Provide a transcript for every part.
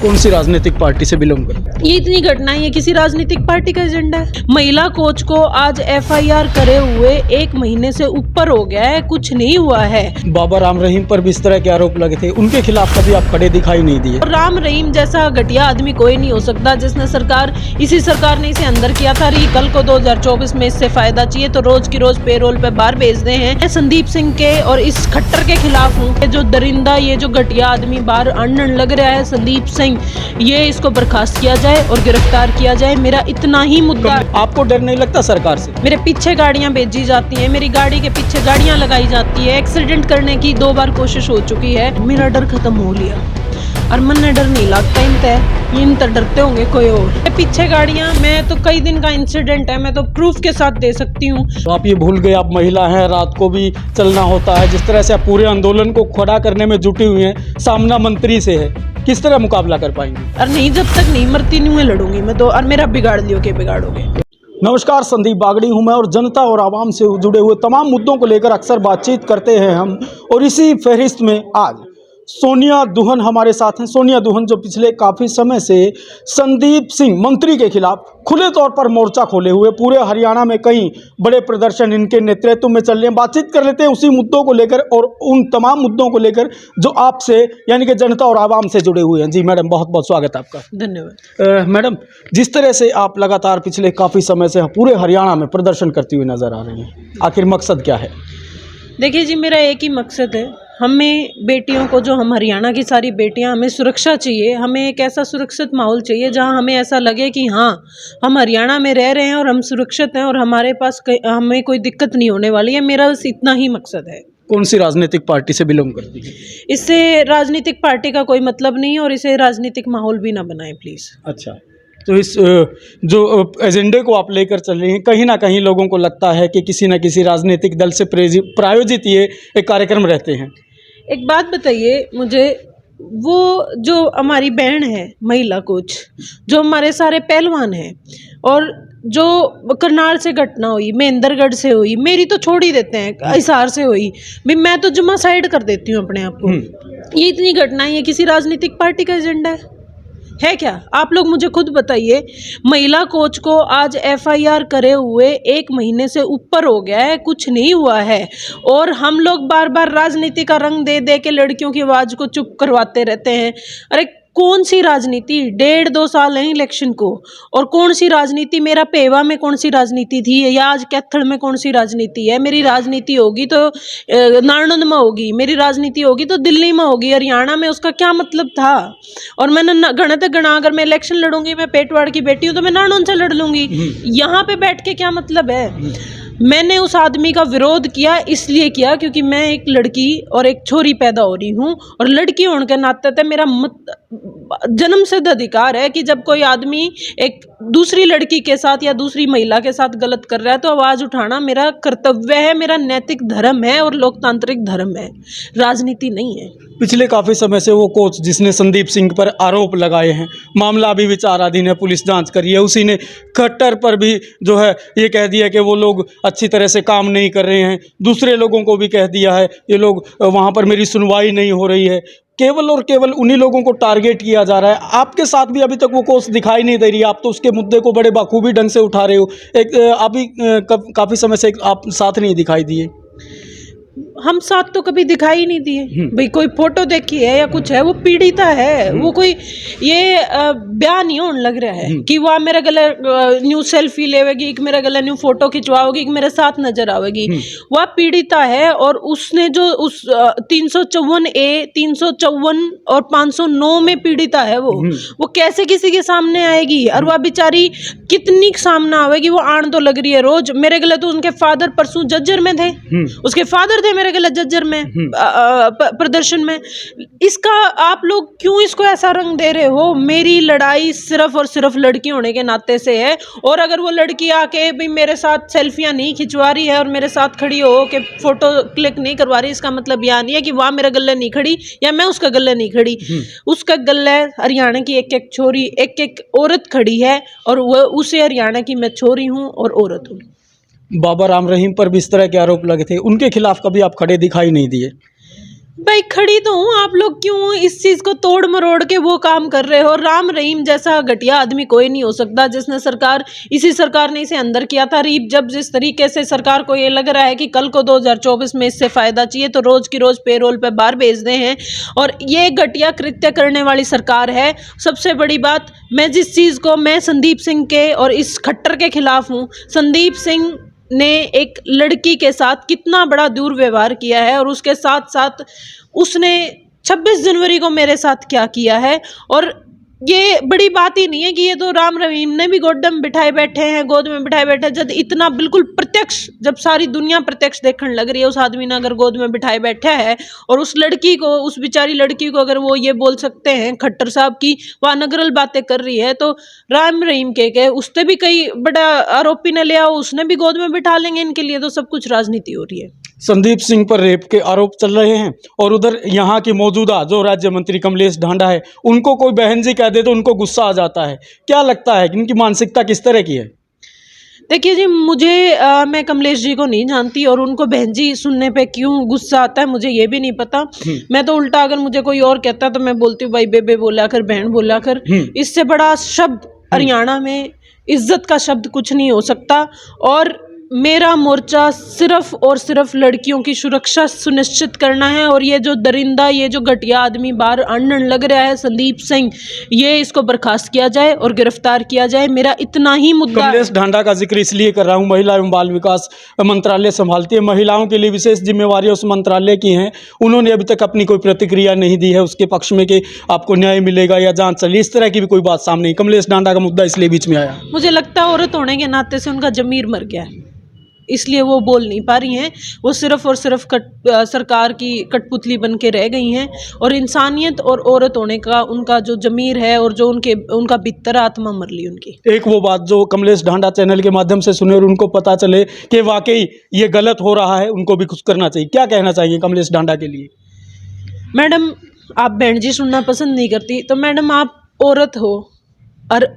कौन सी राजनीतिक पार्टी से बिलोंग करते हैं? ये इतनी घटनाएं ये किसी राजनीतिक पार्टी का एजेंडा है? महिला कोच को आज एफआईआर करे हुए 1 महीने से ऊपर हो गया है, कुछ नहीं हुआ है। बाबा राम रहीम पर भी इस तरह के आरोप लगे थे, उनके खिलाफ कभी आप खड़े दिखाई नहीं दिए। और राम रहीम जैसा घटिया आदमी कोई नहीं हो सकता, जिसने इसी सरकार ने इसे अंदर किया था। कल को 2024 में इससे फायदा चाहिए तो रोज की रोज पेरोल पे बाहर भेज रहे हैं। मैं संदीप सिंह के और इस खट्टर के खिलाफ हूँ। जो दरिंदा, ये जो घटिया आदमी बाहर अनन लग रहा है संदीप सिंह, ये इसको बर्खास्त किया जाए और गिरफ्तार किया जाए। मेरा इतना ही मुद्दा। आपको डर नहीं लगता सरकार से? मेरे पीछे गाड़ियां भेजी जाती हैं, मेरी गाड़ी के पीछे गाड़ियां लगाई जाती है। एक्सीडेंट करने की 2 बार कोशिश हो चुकी है। मेरा डर खत्म हो लिया और मन ने डर नहीं लगता इन तो डरते होंगे कोई और। पीछे गाड़ियां, मैं तो कई दिन का इंसिडेंट है, मैं तो प्रूफ के साथ दे सकती हूँ। तो आप ये भूल गए आप महिला हैं, रात को भी चलना होता है। जिस तरह से आप पूरे आंदोलन को खड़ा करने में जुटी हुई हैं, सामना मंत्री से है, किस तरह मुकाबला कर पाएंगे? और नहीं, जब तक नहीं मरती नहीं मैं लड़ूंगी मैं तो। और मेरा बिगाड़ लियो के बिगाड़ोगे। नमस्कार, संदीप बागड़ी हूं मैं और जनता और आवाम से जुड़े हुए तमाम मुद्दों को लेकर अक्सर बातचीत करते हैं हम। और इसी फहरिस्त में आज सोनिया दुहन हमारे साथ हैं। सोनिया दुहन जो पिछले काफ़ी समय से संदीप सिंह मंत्री के खिलाफ खुले तौर पर मोर्चा खोले हुए, पूरे हरियाणा में कई बड़े प्रदर्शन इनके नेतृत्व में चल रहे हैं। बातचीत कर लेते हैं उसी मुद्दों को लेकर और उन तमाम मुद्दों को लेकर जो आपसे यानी कि जनता और आवाम से जुड़े हुए हैं। जी मैडम, बहुत बहुत स्वागत है आपका। धन्यवाद। मैडम, जिस तरह से आप लगातार पिछले काफ़ी समय से पूरे हरियाणा में प्रदर्शन करती हुई नज़र आ रही हैं, आखिर मकसद क्या है? देखिए जी, मेरा एक ही मकसद है। हमें बेटियों को, जो हम हरियाणा की सारी बेटियां, हमें सुरक्षा चाहिए। हमें एक ऐसा सुरक्षित माहौल चाहिए जहां हमें ऐसा लगे कि हाँ, हम हरियाणा में रह रहे हैं और हम सुरक्षित हैं और हमारे पास हमें कोई दिक्कत नहीं होने वाली है। मेरा बस इतना ही मकसद है। कौन सी राजनीतिक पार्टी से बिलोंग करती है? इससे राजनीतिक पार्टी का कोई मतलब नहीं है और इसे राजनीतिक माहौल भी ना बनाएं प्लीज़। अच्छा, तो इस जो एजेंडे को आप लेकर चल रही हैं, कहीं ना कहीं लोगों को लगता है कि किसी न किसी राजनीतिक दल से प्रायोजित ये एक कार्यक्रम रहते हैं। एक बात बताइए मुझे, वो जो हमारी बहन है महिला कोच, जो हमारे सारे पहलवान हैं, और जो करनाल से घटना हुई, महेंद्रगढ़ से हुई, मेरी तो छोड़ ही देते हैं, हिसार से हुई भी, मैं तो जुम्मा साइड कर देती हूँ अपने आप को। ये इतनी घटनाएं ये किसी राजनीतिक पार्टी का एजेंडा है क्या? आप लोग मुझे खुद बताइए। महिला कोच को आज एफआईआर करे हुए 1 महीने से ऊपर हो गया है, कुछ नहीं हुआ है। और हम लोग बार बार राजनीति का रंग दे दे के लड़कियों की आवाज़ को चुप करवाते रहते हैं। अरे कौन सी राजनीति? 1.5-2 साल हैं इलेक्शन को, और कौन सी राजनीति? मेरा पेवा में कौन सी राजनीति थी या आज कैथल में कौन सी राजनीति है? मेरी राजनीति होगी तो नारनंद में होगी, मेरी राजनीति होगी तो दिल्ली में होगी, हरियाणा में उसका क्या मतलब था? और मैंने गणित गणा, अगर मैं इलेक्शन लड़ूंगी, मैं पेटवाड़ की बेटी हूँ तो मैं नारनंद से लड़ लूंगी। यहाँ पे बैठ के क्या मतलब है? मैंने उस आदमी का विरोध किया, इसलिए किया क्योंकि मैं एक लड़की और एक छोरी पैदा हो रही हूँ, और लड़की होने के नाते तो मेरा जन्म सिद्ध अधिकार है कि जब कोई आदमी एक दूसरी लड़की के साथ या दूसरी महिला के साथ गलत कर रहा है तो आवाज़ उठाना मेरा कर्तव्य है, मेरा नैतिक धर्म है और लोकतांत्रिक धर्म है, राजनीति नहीं है। पिछले काफ़ी समय से वो कोच जिसने संदीप सिंह पर आरोप लगाए हैं, मामला अभी विचाराधीन है, पुलिस जांच करी है। उसी ने खट्टर पर भी जो है ये कह दिया कि वो लोग अच्छी तरह से काम नहीं कर रहे हैं। दूसरे लोगों को भी कह दिया है ये लोग वहाँ पर मेरी सुनवाई नहीं हो रही है। केवल और केवल उन्हीं लोगों को टारगेट किया जा रहा है। आपके साथ भी अभी तक वो कोच दिखाई नहीं दे रही है। आप तो उसके मुद्दे को बड़े बाखूबी ढंग से उठा रहे हो। एक अभी काफ़ी समय से आप साथ नहीं दिखाई दिए। हम साथ तो कभी दिखाई नहीं दिए भाई। कोई फोटो देखी है या कुछ है? वो पीड़िता है, वो कोई ये ब्याह नहीं होने लग रहा है कि वह मेरे गले न्यू सेल्फी लेवेगी, कि मेरे गले न्यू फोटो खिंचवाओगी, कि मेरे साथ नजर आवेगी। वह पीड़िता है और उसने जो उस 354A, 354 और 509 में पीड़िता है, वो कैसे किसी के सामने आएगी? और वह बेचारी कितनी सामने आवेगी? वो आन तो लग रही है रोज। मेरे गले तो उनके फादर परसों जज्जर में थे, उसके फादर थे मेरे गलत जज्जर में प्रदर्शन में। इसका आप लोग क्यों इसको ऐसा रंग दे रहे हो? मेरी लड़ाई सिर्फ और सिर्फ लड़की होने के नाते से है। और अगर वो लड़की आके भी मेरे साथ सेल्फियां नहीं खिंचवा रही है और मेरे साथ खड़ी हो के फोटो क्लिक नहीं करवा रही, इसका मतलब यह नहीं है कि वह मेरे गले नहीं खड़ी या मैं उसका गले नहीं खड़ी। उसका गले हरियाणा की एक एक छोरी, एक एक औरत खड़ी है, और वह उसे हरियाणा की मैं छोरी हूँ और औरत हूँ। बाबा राम रहीम पर भी इस तरह के आरोप लगे थे, उनके खिलाफ कभी आप खड़े दिखाई नहीं दिए। भाई खड़ी तो हूँ, आप लोग क्यों इस चीज को तोड़ मरोड़ के वो काम कर रहे हो। राम रहीम जैसा घटिया आदमी कोई नहीं हो सकता, जिसने इसी सरकार ने इसे अंदर किया था। जब जिस तरीके से सरकार को ये लग रहा है कि कल को 2024 में इससे फायदा चाहिए तो रोज की रोज पेरोल पे बाहर भेज रहे हैं, और ये घटिया कृत्य करने वाली सरकार है। सबसे बड़ी बात, मैं संदीप सिंह के और इस खट्टर के खिलाफ हूँ। संदीप सिंह ने एक लड़की के साथ कितना बड़ा दुर्व्यवहार किया है, और उसके साथ साथ उसने 26 जनवरी को मेरे साथ क्या किया है। और ये बड़ी बात ही नहीं है कि ये तो राम रहीम ने भी गोद में बिठाए बैठे हैं। जब इतना बिल्कुल प्रत्यक्ष, जब सारी दुनिया प्रत्यक्ष देखने लग रही है, उस आदमी ने अगर गोद में बिठाए बैठा है, और उस लड़की को, उस बेचारी लड़की को अगर वो ये बोल सकते हैं खट्टर साहब की वह नगरल बातें कर रही है, तो राम रहीम के उससे भी कई बड़ा आरोपी ने लिया, उसने भी गोद में बिठा लेंगे। इनके लिए तो सब कुछ राजनीति हो रही है। संदीप सिंह पर रेप के आरोप चल रहे हैं, और उधर यहाँ की मौजूदा जो राज्य मंत्री कमलेश ढांडा है, उनको कोई बहन जी कह दे तो उनको गुस्सा आ जाता है। क्या लगता है कि इनकी मानसिकता किस तरह की है? देखिए जी, मैं कमलेश जी को नहीं जानती, और उनको बहन जी सुनने पे क्यों गुस्सा आता है मुझे ये भी नहीं पता। मैं तो उल्टा, अगर मुझे कोई और कहता है तो मैं बोलती हूँ भाई बेबे बोला कर, बहन बोला कर। इससे बड़ा शब्द हरियाणा में इज्जत का शब्द कुछ नहीं हो सकता। और मेरा मोर्चा सिर्फ और सिर्फ लड़कियों की सुरक्षा सुनिश्चित करना है। और ये जो दरिंदा, ये जो घटिया आदमी बाहर आंदन लग रहा है संदीप सिंह, ये इसको बर्खास्त किया जाए और गिरफ्तार किया जाए। मेरा इतना ही मुद्दा। कमलेश ढांडा का जिक्र इसलिए कर रहा हूँ, महिला एवं बाल विकास मंत्रालय संभालती है, महिलाओं के लिए विशेष जिम्मेवारियां उस मंत्रालय की हैं। उन्होंने अभी तक अपनी कोई प्रतिक्रिया नहीं दी है उसके पक्ष में कि आपको न्याय मिलेगा या जांच चली, इस तरह की भी कोई बात सामने नहीं। कमलेश ढांडा का मुद्दा इसलिए बीच में आया। मुझे लगता है औरत होने के नाते से उनका जमीर मर गया है, इसलिए वो बोल नहीं पा रही हैं। वो सिर्फ और सिर्फ सरकार की कठपुतली बन के रह गई हैं, और इंसानियत और औरत होने का उनका जो जमीर है और जो उनका भीतर आत्मा मर ली उनकी। एक वो बात जो कमलेश ढांडा चैनल के माध्यम से सुने और उनको पता चले कि वाकई ये गलत हो रहा है, उनको भी कुछ करना चाहिए। क्या कहना चाहिए कमलेश ढांडा के लिए? मैडम, आप बहन जी सुनना पसंद नहीं करती, तो मैडम आप औरत हो, और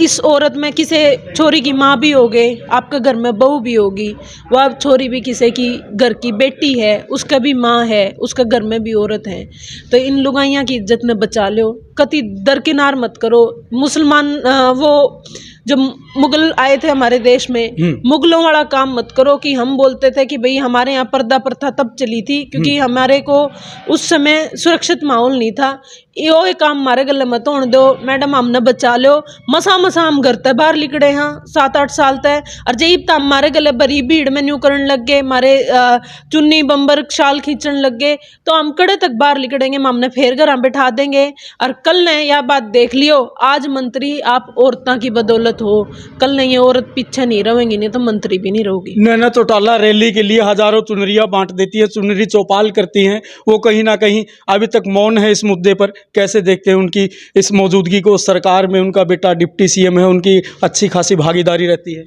इस औरत में किसी छोरी की माँ भी होगे, आपके घर में बहू भी होगी, वह छोरी भी किसी की घर की बेटी है, उसका भी माँ है, उसके घर में भी औरत है। तो इन लुगाइयाँ की इज्जत में बचा लो, कति दरकिनार मत करो। मुसलमान वो जब मुगल आए थे हमारे देश में, मुगलों वाला काम मत करो कि हम बोलते थे कि भाई हमारे यहाँ पर्दा प्रथा तब चली थी क्योंकि हमारे को उस समय सुरक्षित माहौल नहीं था। यो ये काम हमारे गले मत होने दो। मैडम, हमने बचा लो, मसा हम घर तक बाहर लिकड़े हैं 7-8 साल तक, और जब तक हमारे गले बड़ी भीड़ में न्यू करने लग गए, हमारे चुन्नी बम्बर शाल खींचने लग गए, तो हम कड़े तक बाहर लिकड़ेंगे, हमने फिर घर बैठा देंगे। और कल ने यह बात देख लियो, आज मंत्री आप औरतों की बदौलत हो, कल ने ये औरत पीछे नहीं रहेंगी, नहीं तो मंत्री भी नहीं रहोगी। नैना चौटाला रैली के लिए हजारों चुनरियां बांट देती है, चुनरी चौपाल करती हैं, वो कहीं ना कहीं अभी तक मौन है इस मुद्दे पर। कैसे देखते हैं उनकी इस मौजूदगी को? सरकार में उनका बेटा डिप्टी सीएम है, उनकी अच्छी खासी भागीदारी रहती है।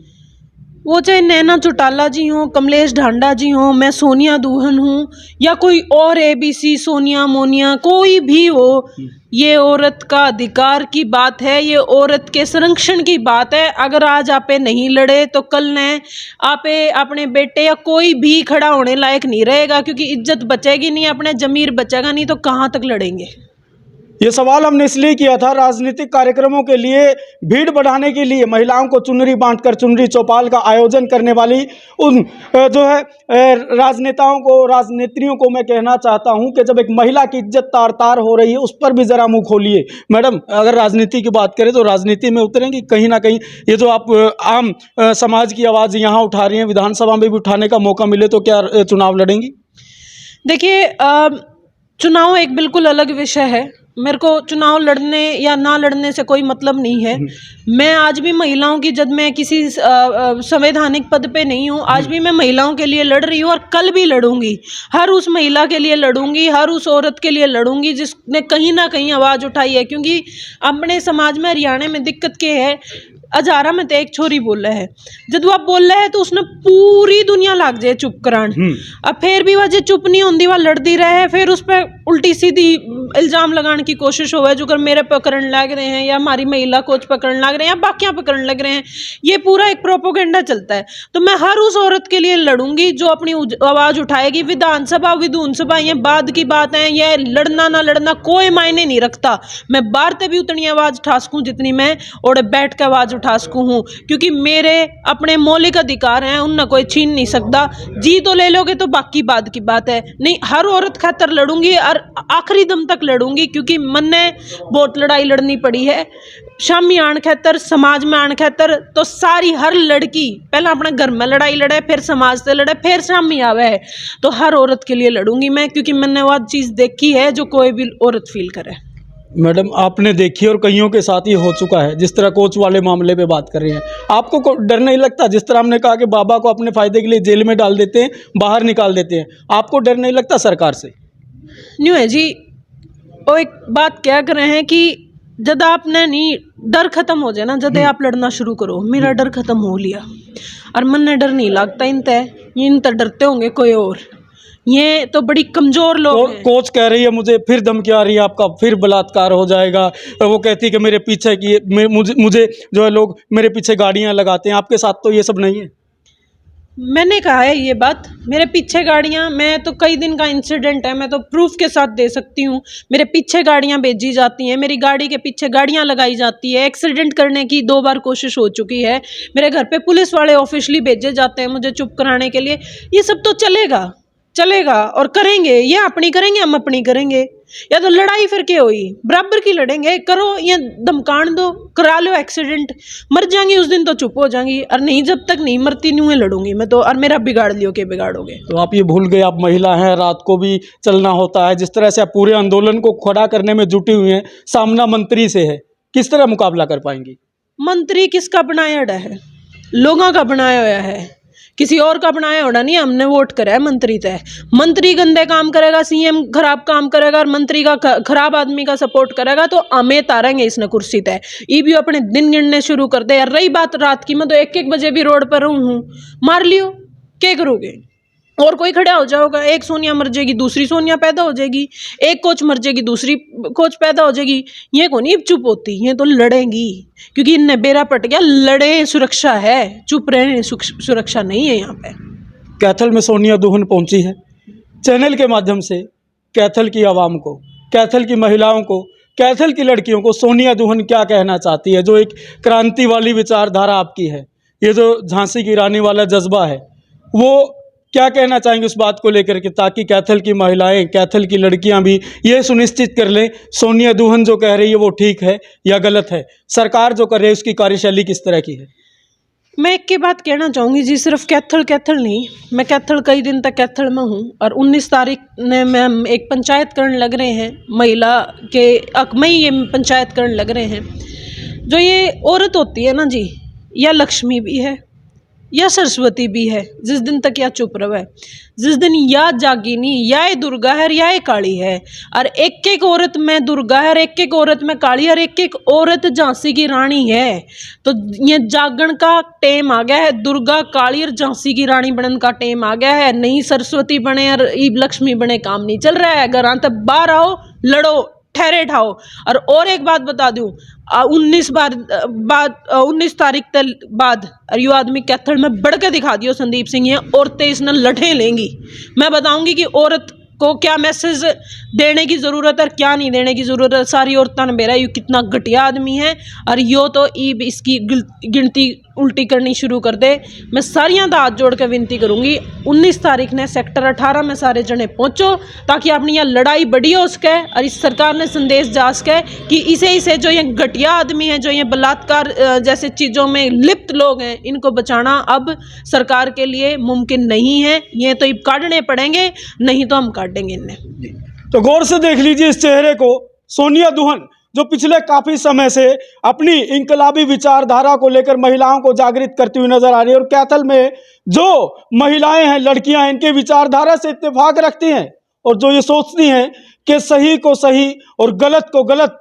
वो चाहे नैना चौटाला जी हों, कमलेश ढांडा जी हों, मैं सोनिया दुहन हूँ, या कोई और ABC सोनिया मोनिया कोई भी हो, ये औरत का अधिकार की बात है, ये औरत के संरक्षण की बात है। अगर आज आपे नहीं लड़े तो कल ने आपे अपने बेटे या कोई भी खड़ा होने लायक नहीं रहेगा, क्योंकि इज्जत बचेगी नहीं, अपने जमीर बचेगा नहीं, तो कहाँ तक लड़ेंगे? ये सवाल हमने इसलिए किया था, राजनीतिक कार्यक्रमों के लिए भीड़ बढ़ाने के लिए महिलाओं को चुनरी बांटकर चुनरी चौपाल का आयोजन करने वाली उन जो है राजनेताओं को, राजनेत्रियों को मैं कहना चाहता हूं कि जब एक महिला की इज्जत तार तार हो रही है, उस पर भी जरा मुंह खोलिए। मैडम, अगर राजनीति की बात करें तो राजनीति में उतरेंगी कहीं ना कहीं? ये जो आप आम समाज की आवाज़ यहाँ उठा रही हैं, विधानसभा में भी उठाने का मौका मिले तो क्या चुनाव लड़ेंगी? देखिए, चुनाव एक बिल्कुल अलग विषय है। मेरे को चुनाव लड़ने या ना लड़ने से कोई मतलब नहीं है। मैं आज भी महिलाओं की, जब मैं किसी संवैधानिक पद पे नहीं हूँ, आज भी मैं महिलाओं के लिए लड़ रही हूँ, और कल भी लड़ूंगी। हर उस महिला के लिए लड़ूंगी, हर उस औरत के लिए लड़ूंगी जिसने कहीं ना कहीं आवाज़ उठाई है। क्योंकि अपने समाज में, हरियाणा में दिक्कत क्या है, अजारा में तो एक छोरी बोल रहे है, जब आप बोल रहे हैं तो उसने पूरी दुनिया लाग जाए चुप करान। अब फिर भी वह जो चुप नहीं होती वह लड़ती रहे, फिर उस पर उल्टी सीधी इल्जाम लगाने की कोशिश हो जो कर मेरे पकड़ने लग रहे हैं या हमारी महिला कोच पकड़ने लग रहे हैं या बाकियां पकड़ने लग रहे हैं। ये पूरा एक प्रोपोगेंडा चलता है। तो मैं हर उस औरत के लिए लड़ूंगी जो अपनी आवाज उठाएगी। विधानसभा ये बाद की बात है, ये लड़ना ना लड़ना कोई मायने नहीं रखता। मैं बाहर से भी उतनी आवाज उठा सकूं जितनी मैं और बैठ कर आवाज उठा सकूं हूं, क्योंकि मेरे अपने मौलिक अधिकार हैं, उन कोई छीन नहीं सकता। जी तो ले लोगे तो बाकी बाद की बात है, नहीं हर औरत खातर लड़ूंगी और आखिरी दम तक लड़ूंगी, क्योंकि मन ने बहुत लड़ाई लड़नी पड़ी है शामी आन खातर, समाज में आन खातर। तो सारी हर लड़की पहले अपने घर में लड़ाई लड़े, फिर समाज से लड़े, फिर शामी आवे है। तो हर औरत के लिए लड़ूंगी मैं, क्योंकि मैंने वो चीज़ देखी है जो कोई भी औरत फील करे। मैडम आपने देखी और कईयों के साथ ये हो चुका है, जिस तरह कोच वाले मामले पे बात कर रही हैं, आपको डर नहीं लगता? जिस तरह हमने कहा कि बाबा को अपने फायदे के लिए जेल में डाल देते हैं, बाहर निकाल देते हैं, आपको डर नहीं लगता सरकार से? न्यू है जी, वो एक बात क्या कर रहे हैं कि जब आपने नहीं डर खत्म हो जाए ना, जब आप लड़ना शुरू करो। मेरा डर खत्म हो लिया और मन ने डर नहीं लगता इन तय डरते होंगे कोई और। ये तो बड़ी कमजोर लोग हैं। कोच कह रही है मुझे फिर धमकी आ रही है, आपका फिर बलात्कार हो जाएगा। वो कहती है कि मेरे पीछे की मुझे जो है लोग मेरे पीछे गाड़ियां लगाते हैं। आपके साथ तो ये सब नहीं है? मैंने कहा है ये बात, मेरे पीछे गाड़ियां, मैं तो कई दिन का इंसिडेंट है, मैं तो प्रूफ के साथ दे सकती हूँ। मेरे पीछे गाड़ियां भेजी जाती हैं, मेरी गाड़ी के पीछे गाड़ियां लगाई जाती है, एक्सीडेंट करने की 2 बार कोशिश हो चुकी है। मेरे घर पे पुलिस वाले ऑफिशियली भेजे जाते हैं मुझे चुप कराने के लिए। ये सब तो चलेगा और करेंगे, ये अपनी करेंगे, हम अपनी करेंगे। या तो लड़ाई फिर क्या हुई, बराबर की लड़ेंगे। करो या धमकान दो, करा लो एक्सीडेंट, मर जाएंगी उस दिन तो चुप हो जाएंगी, और नहीं जब तक नहीं मरती नहीं लड़ूंगी मैं तो। और मेरा बिगाड़ लियो के बिगाड़ोगे। तो आप ये भूल गए आप महिला हैं, रात को भी चलना होता है। जिस तरह से आप पूरे आंदोलन को खड़ा करने में जुटी हुई हैं, सामना मंत्री से है, किस तरह मुकाबला कर पाएंगी? मंत्री किसका बनाया है? लोगों का बनाया हुआ है, किसी और का बनाया होना नहीं। हमने वोट करा है मंत्री तय। मंत्री गंदे काम करेगा, सीएम खराब काम करेगा और मंत्री का खराब आदमी का सपोर्ट करेगा तो हमें तारेंगे इसने कुर्सी तय। ये भी अपने दिन गिनने शुरू कर दे। रही बात रात की, मैं तो 1-1 बजे भी रोड पर हूँ, मार लियो, क्या करोगे? और कोई खड़ा हो जाओगा, एक सोनिया मर जाएगी दूसरी सोनिया पैदा हो जाएगी, एक कोच मर जाएगी दूसरी कोच पैदा हो जाएगी। ये कौन ही चुप होती, ये तो लड़ेंगी, क्योंकि इनने बेरा पट गया। लड़े सुरक्षा है, चुप रहने सुरक्षा नहीं है। यहाँ पे कैथल में सोनिया दुहन पहुंची है। चैनल के माध्यम से कैथल की आवाम को, कैथल की महिलाओं को, कैथल की लड़कियों को सोनिया दुहन क्या कहना चाहती है? जो एक क्रांति वाली विचारधारा आपकी है, ये जो झांसी की रानी वाला जज्बा है, वो क्या कहना चाहेंगे उस बात को लेकर के, ताकि कैथल की महिलाएं, कैथल की लड़कियां भी ये सुनिश्चित कर लें सोनिया दुहन जो कह रही है वो ठीक है या गलत है, सरकार जो कर रही है उसकी कार्यशैली किस तरह की है? मैं एक की बात कहना चाहूँगी जी, सिर्फ कैथल नहीं, मैं कैथल कई दिन तक कैथल में हूँ और 19 तारीख ने मैं एक पंचायत करने लग रहे हैं, महिला के हक में ही ये पंचायत करने लग रहे हैं। जो ये औरत होती है ना जी, या लक्ष्मी भी है या सरस्वती भी है, जिस दिन तक या चुप रहे, जिस दिन या जागिनी, या ये दुर्गा है या ये काली है। और एक एक औरत में दुर्गा है, एक एक औरत में काली, और एक एक औरत झांसी की रानी है। तो ये जागरण का टेम आ गया है, दुर्गा काली और झांसी की रानी बनने का टेम आ गया है। नहीं सरस्वती बने और लक्ष्मी बने काम नहीं चल रहा है। घर तब बाहर आओ, लड़ो, ठहरे ठाओ। और एक बात बता दूं, 19 तारीख तक बाद और यू आदमी कैथल में बढ़ के दिखा दियो संदीप सिंह, ये औरतें इसने लठे लेंगी। मैं बताऊंगी कि औरत को क्या मैसेज देने की ज़रूरत है और क्या नहीं देने की ज़रूरत है। सारी औरतों ने बेरा यू कितना घटिया आदमी है और यो तो ईब इसकी गिनती उल्टी करनी शुरू कर दे। मैं सारियां दा हाथ जोड़ के विनती करूंगी, 19 तारीख ने सेक्टर 18 में सारे जने पहुंचो, ताकि अपनी यह लड़ाई बड़ी हो सके और इस सरकार ने संदेश जा सके कि इसे जो ये घटिया आदमी है, जो ये बलात्कार जैसे चीज़ों में लिप्त लोग हैं, इनको बचाना अब सरकार के लिए मुमकिन नहीं है। ये तो अब काटने पड़ेंगे, नहीं तो हम काटेंगे इन्हें। तो गौर से देख लीजिए इस चेहरे को, सोनिया दुहन जो पिछले काफी समय से अपनी इंकलाबी विचारधारा को लेकर महिलाओं को जागृत करती हुई नजर आ रही है। और कैथल में जो महिलाएं हैं, लड़कियां हैं, इनके विचारधारा से इत्तेफाक रखती हैं और जो ये सोचती हैं कि सही को सही और गलत को गलत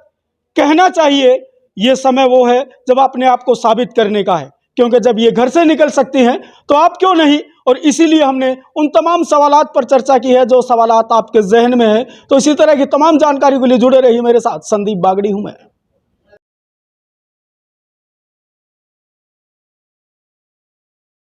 कहना चाहिए, ये समय वो है जब अपने आप को साबित करने का है, क्योंकि जब ये घर से निकल सकती हैं तो आप क्यों नहीं। और इसीलिए हमने उन तमाम सवालात पर चर्चा की है जो सवालात आपके जहन में है। तो इसी तरह की तमाम जानकारी के लिए जुड़े रहिए मेरे साथ। संदीप बागड़ी हूँ मैं।